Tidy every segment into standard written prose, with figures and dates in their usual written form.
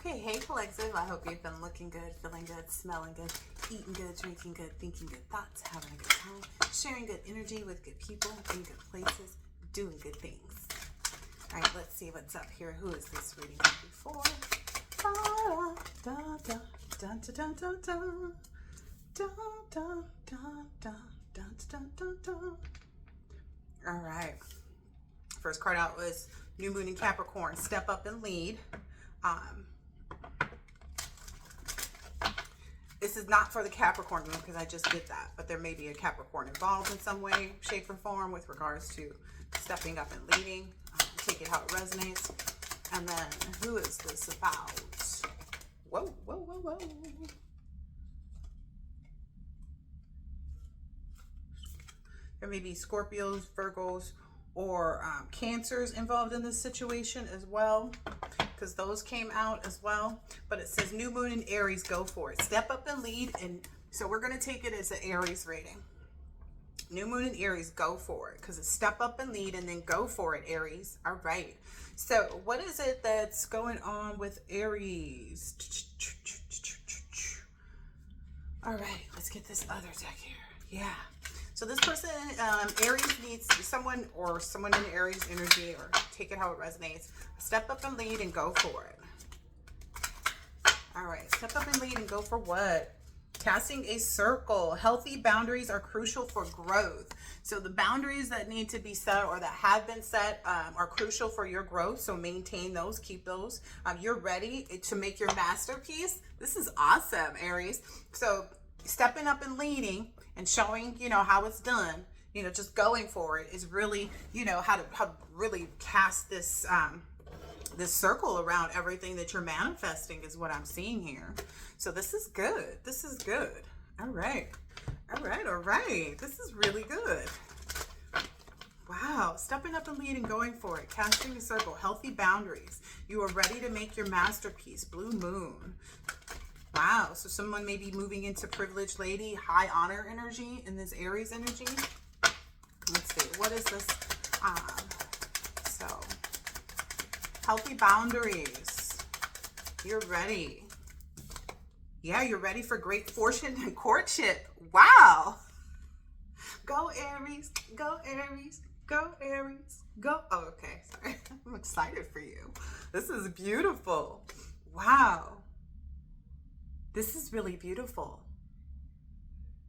Okay, hey collective, I hope you've been looking good, feeling good, smelling good, eating good, drinking good, thinking good thoughts, having a good time, sharing good energy with good people, in good places, doing good things. All right, let's see what's up here. Who is this reading for? Da, da, da, da, da, da, da, da, da, da, da, da, da, da, da. All right. First card out was New Moon in Capricorn. Step up and lead. This is not for the Capricorn moon because I just did that, but there may be a Capricorn involved in some way, shape, or form with regards to stepping up and leading. Take it how it resonates. And then, who is this about? Whoa, whoa, whoa, whoa. There may be Scorpios, Virgos, or Cancers involved in this situation as well, because those came out as well. But it says New Moon in Aries, go for it. Step up and lead. And so we're going to take it as an Aries rating. New Moon in Aries, go for it, because it's step up and lead and then go for it, Aries. All right. So what is it that's going on with Aries? All right, let's get this other deck here. Yeah. So this person, Aries, needs someone or someone in Aries energy, or take it how it resonates. Step up and lead and go for it. All right, step up and lead and go for what? Casting a circle. Healthy boundaries are crucial for growth. So the boundaries that need to be set or that have been set are crucial for your growth. So maintain those, keep those. You're ready to make your masterpiece. This is awesome, Aries. So stepping up and leading and showing, how it's done, just going for it is really, how to really cast this, this circle around everything that you're manifesting is what I'm seeing here. So this is good. This is good. All right. All right. All right. This is really good. Wow. Stepping up and leading, going for it. Casting a circle. Healthy boundaries. You are ready to make your masterpiece. Blue moon. Wow. So someone may be moving into privileged lady, high honor energy in this Aries energy. Let's see. What is this? So healthy boundaries. You're ready. Yeah, you're ready for great fortune and courtship. Wow. Go Aries. Go Aries. Go Aries. Go. Oh, okay. Sorry. I'm excited for you. This is beautiful. Wow. This is really beautiful.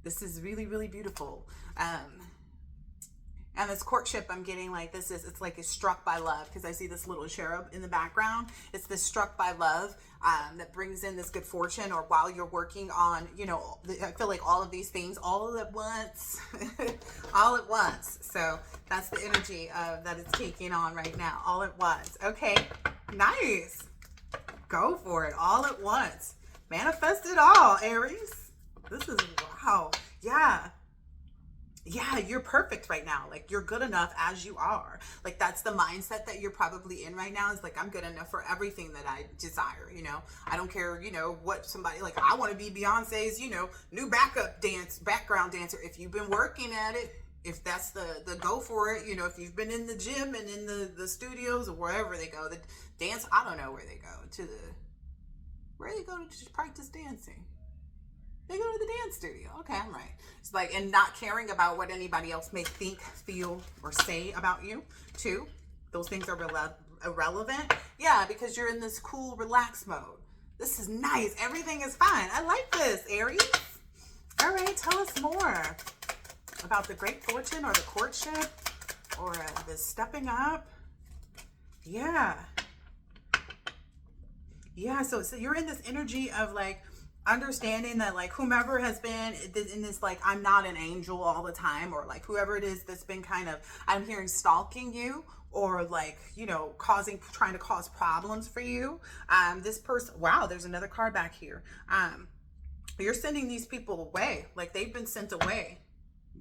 This is really, really beautiful. And this courtship, I'm getting like it's like it's struck by love, because I see this little cherub in the background. It's this struck by love that brings in this good fortune, or while you're working on, I feel like all of these things all at once, all at once. So that's the energy that it's taking on right now, all at once. Okay, nice. Go for it, all at once. Manifest it all, Aries. This is, wow. Yeah, you're perfect right now. Like, you're good enough as you are. Like, that's the mindset that you're probably in right now, is like, I'm good enough for everything that I desire, I don't care, what somebody, like, I want to be Beyonce's, new background dancer. If you've been working at it, if that's the go for it, if you've been in the gym and in the studios or wherever they go, the dance, I don't know where they go, where they go to practice dancing. They go to the dance studio. Okay, I'm right. It's like, and not caring about what anybody else may think, feel, or say about you, too. Those things are irrelevant. Yeah, because you're in this cool, relaxed mode. This is nice. Everything is fine. I like this, Aries. All right, tell us more about the great fortune or the courtship or the stepping up. Yeah. Yeah, so you're in this energy of like, understanding that like whomever has been in this, like, I'm not an angel all the time, or like whoever it is that's been kind of, I'm hearing, stalking you, or like, trying to cause problems for you. This person, wow, there's another card back here. You're sending these people away. Like, they've been sent away.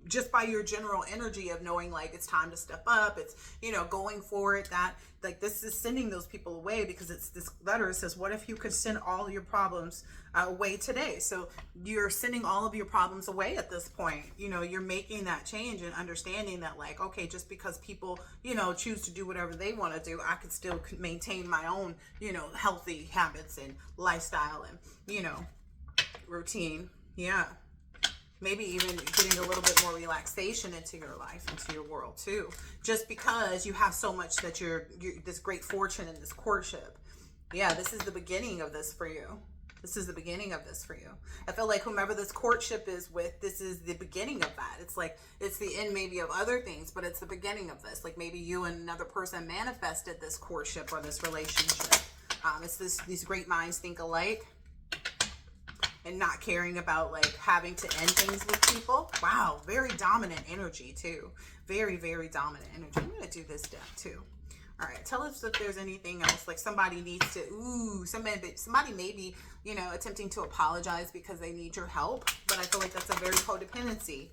just by your general energy of knowing like it's time to step up, it's, you know, going for it, that like this is sending those people away, because it's this letter says, what if you could send all your problems away today? So you're sending all of your problems away at this point. You know, you're making that change and understanding that like, okay, just because people, you know, choose to do whatever they want to do, I could still maintain my own, you know, healthy habits and lifestyle and, you know, routine. Yeah. Maybe even getting a little bit more relaxation into your life, into your world too. Just because you have so much that you're this great fortune in this courtship. Yeah, this is the beginning of this for you. This is the beginning of this for you. I feel like whomever this courtship is with, this is the beginning of that. It's like, it's the end maybe of other things, but it's the beginning of this. Like maybe you and another person manifested this courtship or this relationship. It's these great minds think alike. And not caring about like having to end things with people. Wow, very dominant energy too. Very, very dominant energy. I'm going to do this deck too. All right, tell us if there's anything else. Like somebody needs to, somebody may be, you know, attempting to apologize because they need your help. But I feel like that's a very codependency.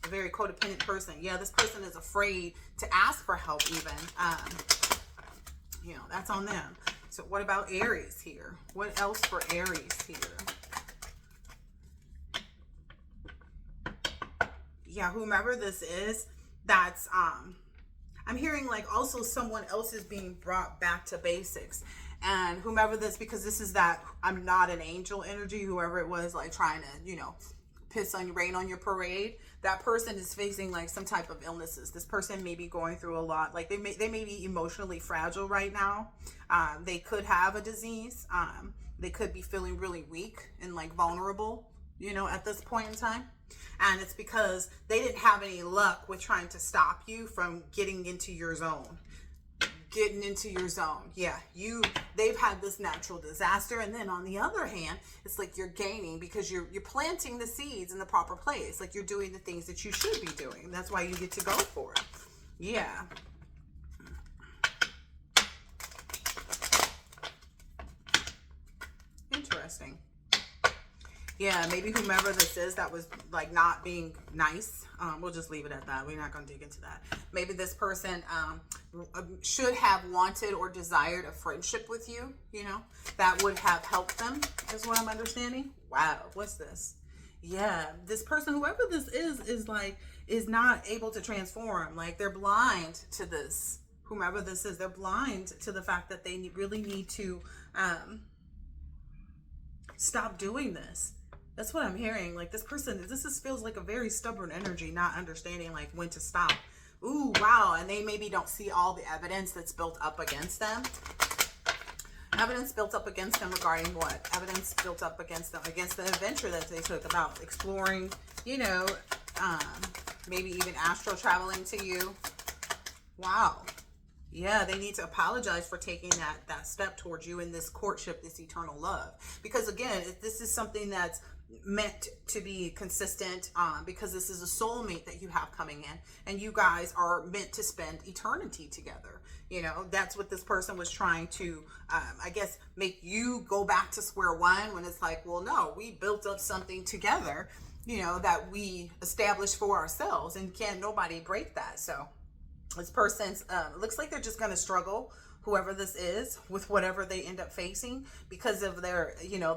A very codependent person. Yeah, this person is afraid to ask for help even. You know, that's on them. So what about Aries here? What else for Aries here? Yeah, whomever this is, that's, I'm hearing like also someone else is being brought back to basics. And whomever this, because this is that I'm not an angel energy, whoever it was like trying to, you know, rain on your parade, that person is facing like some type of illnesses. This person may be going through a lot. Like they may be emotionally fragile right now. They could have a disease. They could be feeling really weak and like vulnerable, you know, at this point in time. And it's because they didn't have any luck with trying to stop you from getting into your zone. Getting into your zone. Yeah, they've had this natural disaster. And then on the other hand, it's like you're gaining because you're planting the seeds in the proper place. Like you're doing the things that you should be doing. That's why you get to go for it. Yeah. Interesting. Yeah, maybe whomever this is that was like not being nice, we'll just leave it at that. We're not going to dig into that. Maybe this person should have wanted or desired a friendship with you, you know, that would have helped them, is what I'm understanding. Wow, what's this? Yeah, this person, whoever this is not able to transform. Like they're blind to this. Whomever this is, they're blind to the fact that they really need to stop doing this. That's what I'm hearing. Like this person, feels like a very stubborn energy, not understanding like when to stop. Ooh, wow. And they maybe don't see all the evidence that's built up against them. Evidence built up against them regarding what? Evidence built up against them, against the adventure that they took about exploring, you know, maybe even astral traveling to you. Wow. Yeah, they need to apologize for taking that step towards you in this courtship, this eternal love. Because again, this is something that's meant to be consistent, because this is a soulmate that you have coming in, and you guys are meant to spend eternity together. You know, that's what this person was trying to, I guess, make you go back to square one, when it's like, well, no, we built up something together, you know, that we established for ourselves, and can't nobody break that. So this person's, looks like they're just going to struggle, whoever this is, with whatever they end up facing, because of their, you know,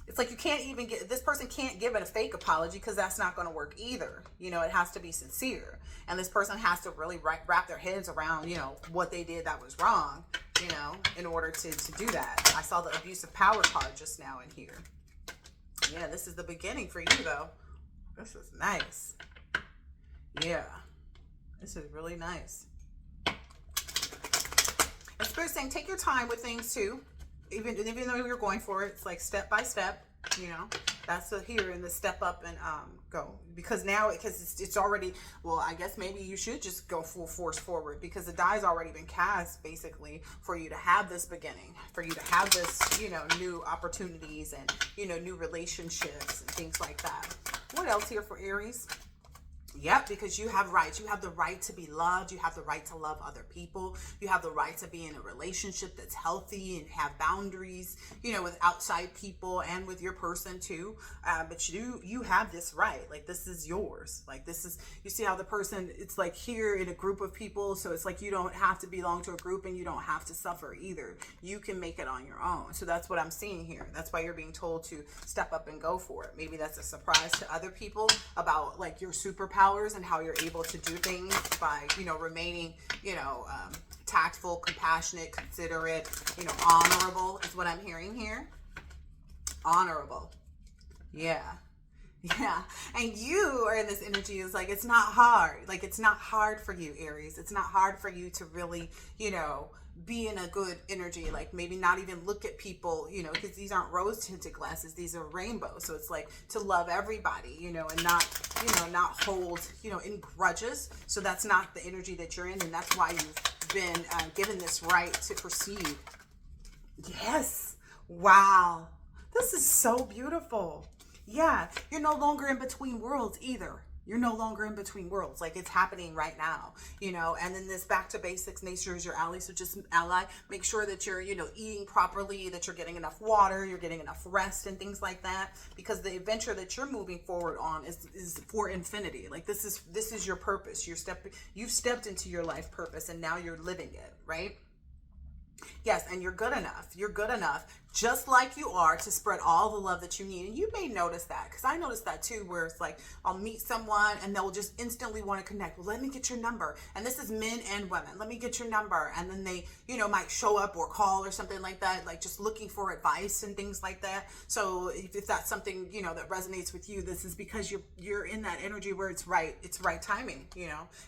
it's like you can't even this person can't give it a fake apology, because that's not going to work either. You know, it has to be sincere. And this person has to really wrap their heads around, you know, what they did that was wrong, you know, in order to do that. I saw the abusive power card just now in here. Yeah, this is the beginning for you, though. This is nice. Yeah, this is really nice. And Spirit's saying, take your time with things too. Even though you're going for it, it's like step by step, you know. That's here in the step up and go. Because now, because it's already, well, I guess maybe you should just go full force forward, because the die's already been cast, basically, for you to have this beginning, for you to have this, you know, new opportunities and, you know, new relationships and things like that. What else here for Aries? Yep, because you have rights. You have the right to be loved. You have the right to love other people. You have the right to be in a relationship that's healthy and have boundaries, with outside people and with your person too. But you have this right. Like, this is yours. Like, this is, you see how the person, it's like here in a group of people. So it's like you don't have to belong to a group and you don't have to suffer either. You can make it on your own. So that's what I'm seeing here. That's why you're being told to step up and go for it. Maybe that's a surprise to other people about like your superpower and how you're able to do things by, remaining, tactful, compassionate, considerate, honorable is what I'm hearing here. Honorable. Yeah. Yeah. And you are in this energy is like, it's not hard. Like, it's not hard for you, Aries. It's not hard for you to really, be in a good energy, like maybe not even look at people, because these aren't rose tinted glasses, these are rainbow. So it's like to love everybody, and not hold, in grudges. So that's not the energy that you're in. And that's why you've been given this right to proceed. Yes. Wow. This is so beautiful. Yeah. You're no longer in between worlds either. You're no longer in between worlds. Like, it's happening right now, and then this back to basics nature is your ally. So just ally, make sure that you're, eating properly, that you're getting enough water, you're getting enough rest and things like that, because the adventure that you're moving forward on is for infinity. Like, this is your purpose. You've stepped into your life purpose and now you're living it, right? Yes, and you're good enough. You're good enough, just like you are, to spread all the love that you need. And you may notice that, because I noticed that too, where it's like, I'll meet someone and they'll just instantly want to connect. Well, let me get your number. And this is men and women. Let me get your number. And then they, might show up or call or something like that, like just looking for advice and things like that. So if that's something, that resonates with you, this is because you're in that energy where it's right timing,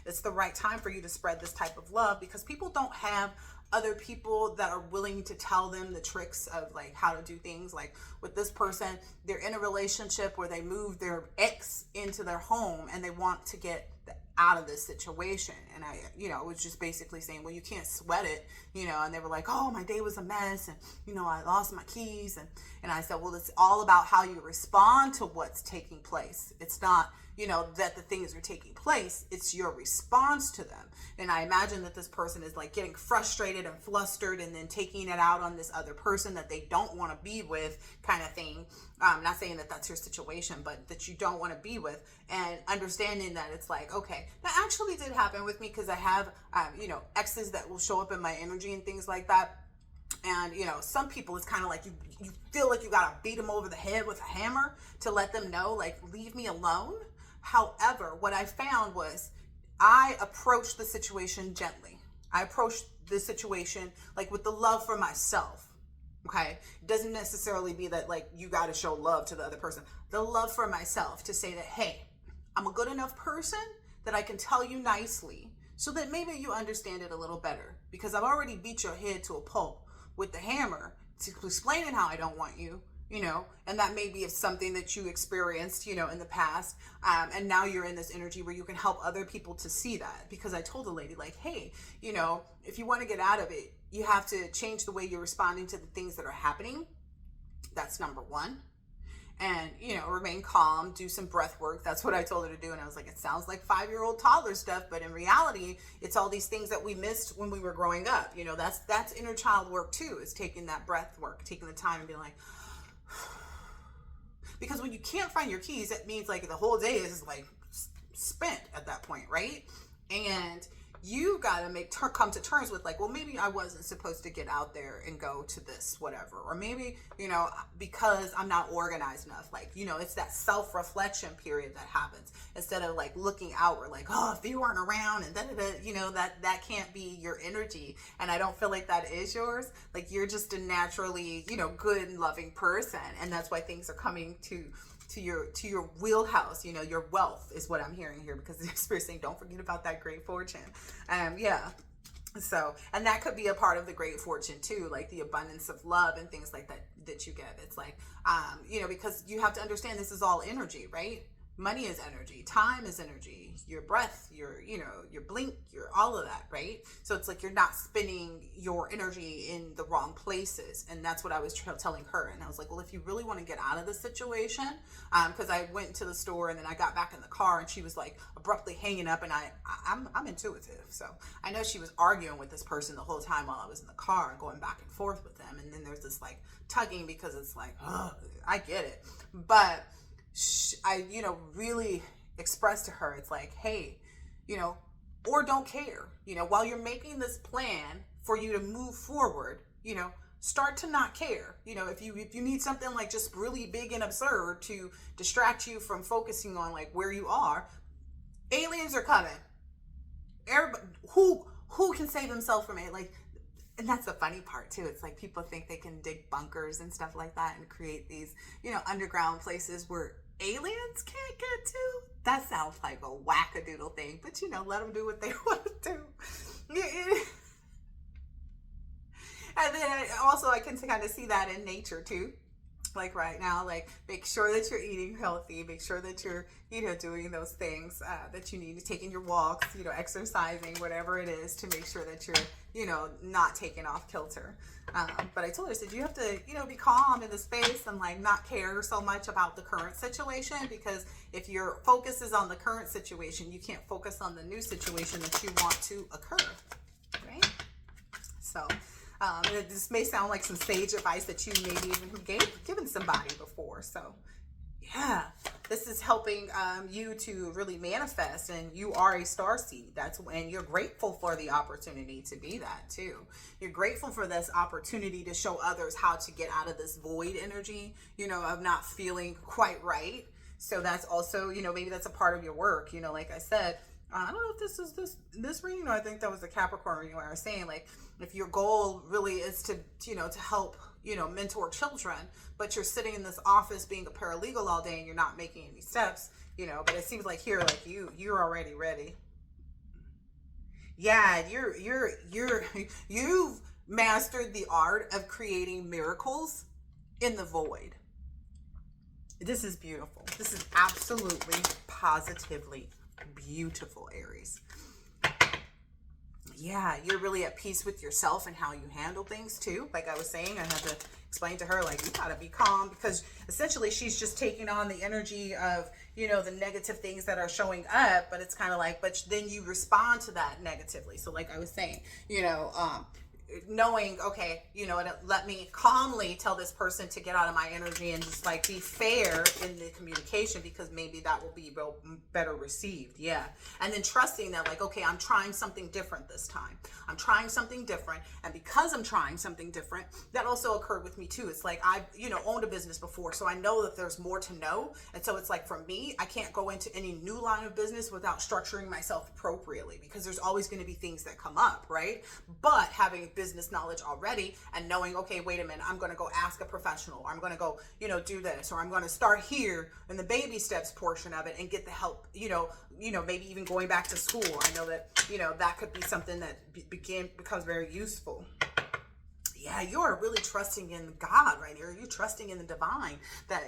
it's the right time for you to spread this type of love, because people don't have other people that are willing to tell them the tricks of like how to do things. Like with this person, they're in a relationship where they moved their ex into their home and they want to get out of this situation. And I, was just basically saying, well, you can't sweat it, and they were like, oh, my day was a mess. And, I lost my keys. And I said, well, it's all about how you respond to what's taking place. It's not, that the things are taking place. It's your response to them. And I imagine that this person is like getting frustrated and flustered and then taking it out on this other person that they don't want to be with, kind of thing. I'm not saying that that's your situation, but that you don't want to be with, and understanding that it's like, okay, that actually did happen with me, because I have, exes that will show up in my energy and things like that. And, some people, it's kind of like you feel like you got to beat them over the head with a hammer to let them know, like, leave me alone. However, what I found was I approached the situation gently. I approached the situation like with the love for myself. Okay. It doesn't necessarily be that like you got to show love to the other person. The love for myself, to say that, hey, I'm a good enough person that I can tell you nicely so that maybe you understand it a little better, because I've already beat your head to a pulp with the hammer to explaining how I don't want you. And that may be something that you experienced, in the past. And now you're in this energy where you can help other people to see that. Because I told the lady, like, hey, if you want to get out of it, you have to change the way you're responding to the things that are happening. That's number one. And, remain calm, do some breath work. That's what I told her to do. And I was like, it sounds like 5-year-old toddler stuff, but in reality, it's all these things that we missed when we were growing up. That's inner child work too, is taking that breath work, taking the time and being like, because when you can't find your keys, that means like the whole day is like spent at that point, right? And you got to come to terms with like, well, maybe I wasn't supposed to get out there and go to this, whatever. Or maybe, because I'm not organized enough. Like, it's that self-reflection period that happens, instead of like looking outward, like, oh, if you weren't around and that can't be your energy. And I don't feel like that is yours. Like, you're just a naturally, good and loving person. And that's why things are coming to your wheelhouse. Your wealth is what I'm hearing here, because the spirit's saying, don't forget about that great fortune. Yeah. So, and that could be a part of the great fortune too, like the abundance of love and things like that you get. It's like, because you have to understand this is all energy, right? Money is energy, time is energy, your breath, your blink, your all of that, right? So it's like you're not spending your energy in the wrong places. And that's what I was telling her. And I was like, well, if you really want to get out of this situation, because I went to the store and then I got back in the car and she was like abruptly hanging up, and I'm intuitive. So I know she was arguing with this person the whole time while I was in the car and going back and forth with them. And then there's this like tugging because it's like, oh, I get it. But I, really expressed to her, it's like, hey, or don't care, while you're making this plan for you to move forward, start to not care. If you need something like just really big and absurd to distract you from focusing on like where you are, aliens are coming. Everybody, who can save themselves from it? Like, and that's the funny part too. It's like people think they can dig bunkers and stuff like that and create these, underground places where aliens can't get to. That sounds like a wackadoodle thing, but let them do what they want to do. And then I can kind of see that in nature too. Like right now, like make sure that you're eating healthy, make sure that you're, doing those things that you need to, taking your walks, exercising, whatever it is, to make sure that you're, not taking off kilter. But I told her, I said, you have to, be calm in the space and like not care so much about the current situation, because if your focus is on the current situation, you can't focus on the new situation that you want to occur, right? So, this may sound like some sage advice that you maybe even given somebody before. So, yeah, this is helping you to really manifest, and you are a star seed. That's when you're grateful for the opportunity to be that too. You're grateful for this opportunity to show others how to get out of this void energy, of not feeling quite right. So that's also, maybe that's a part of your work. Like I said, I don't know if this is this reading, or I think that was the Capricorn reading where I was saying, like, if your goal really is to, to help, mentor children, but you're sitting in this office being a paralegal all day and you're not making any steps, but it seems like here, like you're already ready. Yeah, you've mastered the art of creating miracles in the void. This is beautiful. This is absolutely, positively beautiful, Aries. Yeah, you're really at peace with yourself and how you handle things too. Like I was saying, I had to explain to her, like, you gotta be calm, because essentially she's just taking on the energy of, the negative things that are showing up, but it's kind of like, but then you respond to that negatively. So like I was saying, knowing, okay, let me calmly tell this person to get out of my energy and just like be fair in the communication, because maybe that will be better received. Yeah. And then trusting that, like, okay, I'm trying something different this time. I'm trying something different. And because I'm trying something different, that also occurred with me too. It's like I've, owned a business before, so I know that there's more to know. And so it's like, for me, I can't go into any new line of business without structuring myself appropriately, because there's always going to be things that come up, right? But having business knowledge already and knowing, okay, wait a minute, I'm going to go ask a professional, or I'm going to go, do this, or I'm going to start here in the baby steps portion of it and get the help, maybe even going back to school. I know that, that could be something that becomes very useful. Yeah, you are really trusting in God right here. You're trusting in the divine that,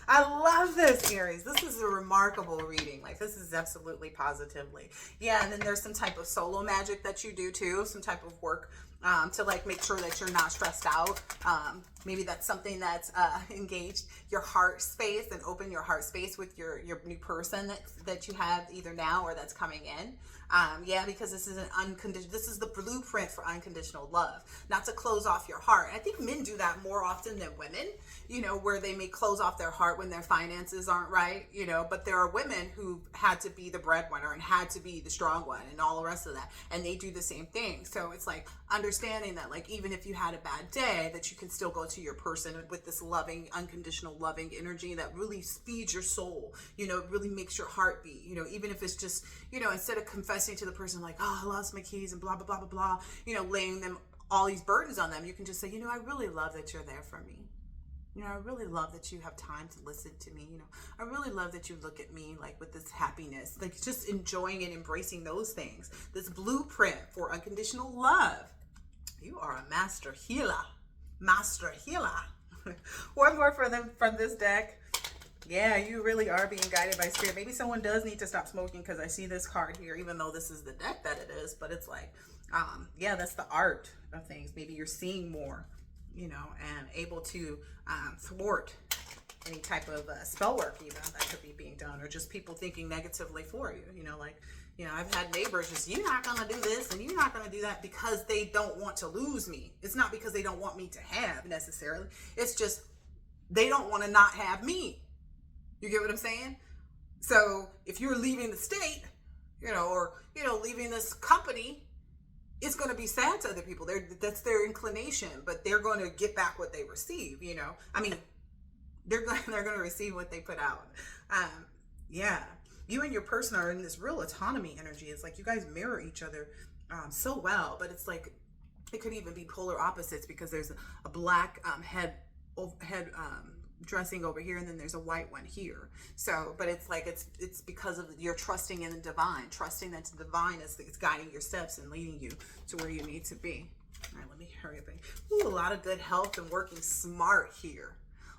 I love this, Aries. This is a remarkable reading. Like, this is absolutely positively. Yeah, and then there's some type of solo magic that you do too, some type of work to like make sure that you're not stressed out. Maybe that's something that's engaged your heart space and open your heart space with your new person that you have either now or that's coming in. Yeah, because this is this is the blueprint for unconditional love, not to close off your heart. I think men do that more often than women, where they may close off their heart when their finances aren't right, but there are women who had to be the breadwinner and had to be the strong one and all the rest of that. And they do the same thing. So it's like understanding that, like, even if you had a bad day, that you can still go to your person with this loving, unconditional loving energy that really feeds your soul, really makes your heart beat, even if it's just, instead of confessing to the person like, oh, I lost my keys and blah, blah, blah, blah, blah, laying them all these burdens on them, you can just say, I really love that you're there for me. I really love that you have time to listen to me. I really love that you look at me like with this happiness, like just enjoying and embracing those things. This blueprint for unconditional love. You are a master healer. Master healer. One more from this deck. Yeah, you really are being guided by spirit. Maybe someone does need to stop smoking, because I see this card here, even though this is the deck that it is, but it's like, yeah, that's the art of things. Maybe you're seeing more, you know, and able to thwart any type of spell work even that could be being done, or just people thinking negatively for you, you know, like, you know, I've had neighbors just, you're not going to do this and you're not going to do that, because they don't want to lose me. It's not because they don't want me to have necessarily. It's just they don't want to not have me. You get what I'm saying? So if you're leaving the state, you know, or, you know, leaving this company, it's going to be sad to other people. That's their inclination, but they're going to get back what they receive, you know. I mean, they're going to receive what they put out. Yeah. You and your person are in this real autonomy energy. It's like you guys mirror each other so well, but it's like it could even be polar opposites, because there's a black head dressing over here, and then there's a white one here. So, but it's like it's because of you're trusting in the divine, trusting that the divine is guiding your steps and leading you to where you need to be. All right, let me hurry up. Ooh, a lot of good health and working smart here.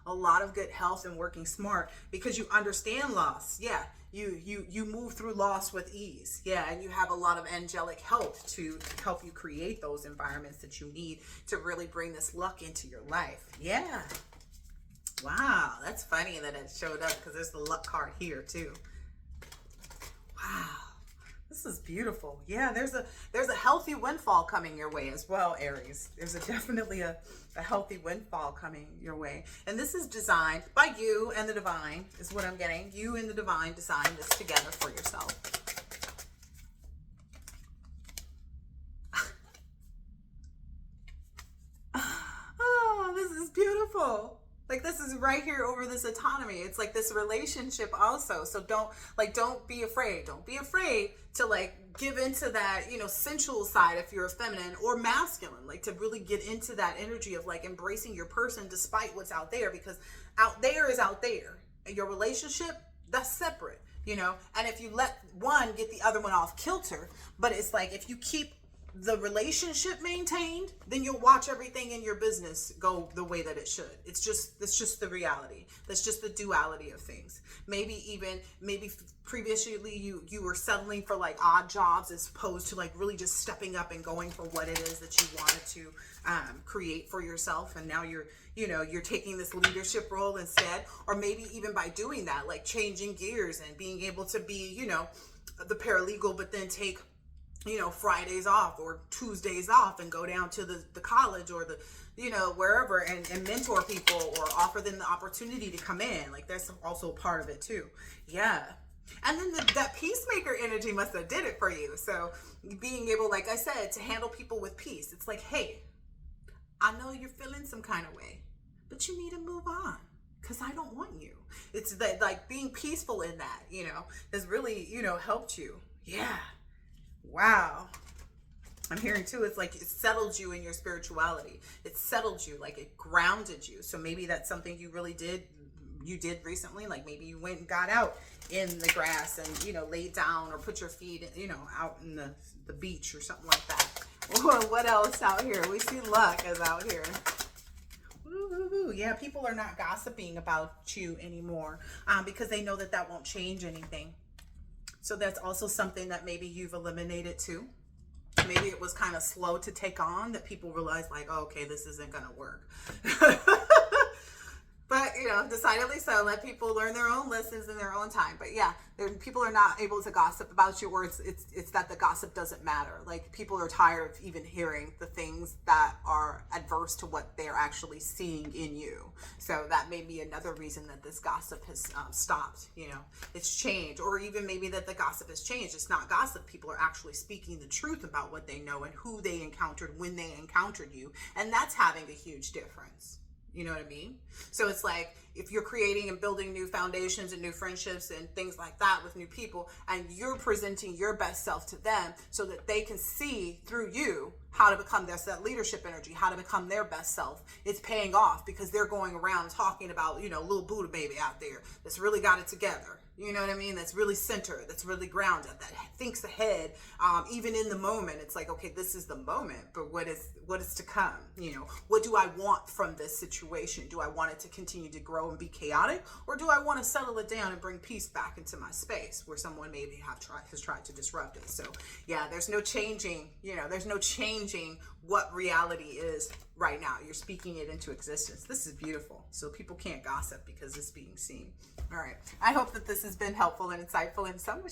A lot of good health and working smart, because you understand loss. Yeah, you move through loss with ease. Yeah, and you have a lot of angelic help to help you create those environments that you need to really bring this luck into your life. Yeah. Wow, that's funny that it showed up, because there's the luck card here too. Wow, this is beautiful. Yeah, there's a healthy windfall coming your way as well, Aries. There's definitely a healthy windfall coming your way. And this is designed by you and the divine, is what I'm getting. You and the divine designed this together for yourself. Oh, this is beautiful. Like, this is right here over this autonomy. It's like this relationship also. So don't be afraid. Don't be afraid to like give into that, you know, sensual side if you're a feminine or masculine, like to really get into that energy of like embracing your person despite what's out there, because out there is out there. Your relationship, that's separate, you know? And if you let one get the other one off kilter, but it's like if you keep the relationship maintained, then you'll watch everything in your business go the way that it should. That's just the reality. That's just the duality of things. Maybe previously you were settling for like odd jobs as opposed to like really just stepping up and going for what it is that you wanted to create for yourself. And now you're taking this leadership role instead. Or maybe even by doing that, like changing gears and being able to be, you know, the paralegal, but then take, you know, Fridays off or Tuesdays off and go down to the college or the, you know, wherever and mentor people or offer them the opportunity to come in. Like that's also a part of it too. Yeah. And then that peacemaker energy must have did it for you. So being able, like I said, to handle people with peace. It's like, hey, I know you're feeling some kind of way, but you need to move on, because I don't want you. It's that like being peaceful in that, you know, has really, you know, helped you. Yeah. Wow. I'm hearing too, it's like it settled you in your spirituality. It settled you, like it grounded you. So maybe that's something you really did recently. Like maybe you went and got out in the grass and, you know, laid down or put your feet, you know, out in the beach or something like that. Or what else out here? We see luck is out here. Woo-hoo-hoo. Yeah, people are not gossiping about you anymore because they know that won't change anything. So that's also something that maybe you've eliminated too. Maybe it was kind of slow to take on, that people realized like, oh, okay, this isn't going to work. But, you know, decidedly so. Let people learn their own lessons in their own time. But yeah, people are not able to gossip about you, or it's that the gossip doesn't matter. Like people are tired of even hearing the things that are adverse to what they're actually seeing in you. So that may be another reason that this gossip has stopped. You know, it's changed, or even maybe that the gossip has changed. It's not gossip. People are actually speaking the truth about what they know and who they encountered when they encountered you. And that's having a huge difference. You know what I mean? So it's like if you're creating and building new foundations and new friendships and things like that with new people, and you're presenting your best self to them so that they can see through you how to become that leadership energy, how to become their best self, it's paying off, because they're going around talking about, you know, little Buddha baby out there that's really got it together. You know what I mean? That's really centered, that's really grounded, that thinks ahead. Even in the moment, it's like, okay, this is the moment, but what is to come? You know, what do I want from this situation? Do I want it to continue to grow and be chaotic, or do I want to settle it down and bring peace back into my space where someone maybe has tried to disrupt it? So yeah, there's no changing. You know, there's no changing what reality is right now. You're speaking it into existence. This is beautiful. So people can't gossip because it's being seen. All right. I hope that this has been helpful and insightful in some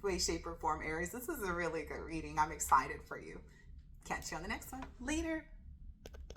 way, shape, or form, Aries. This is a really good reading. I'm excited for you. Catch you on the next one. Later.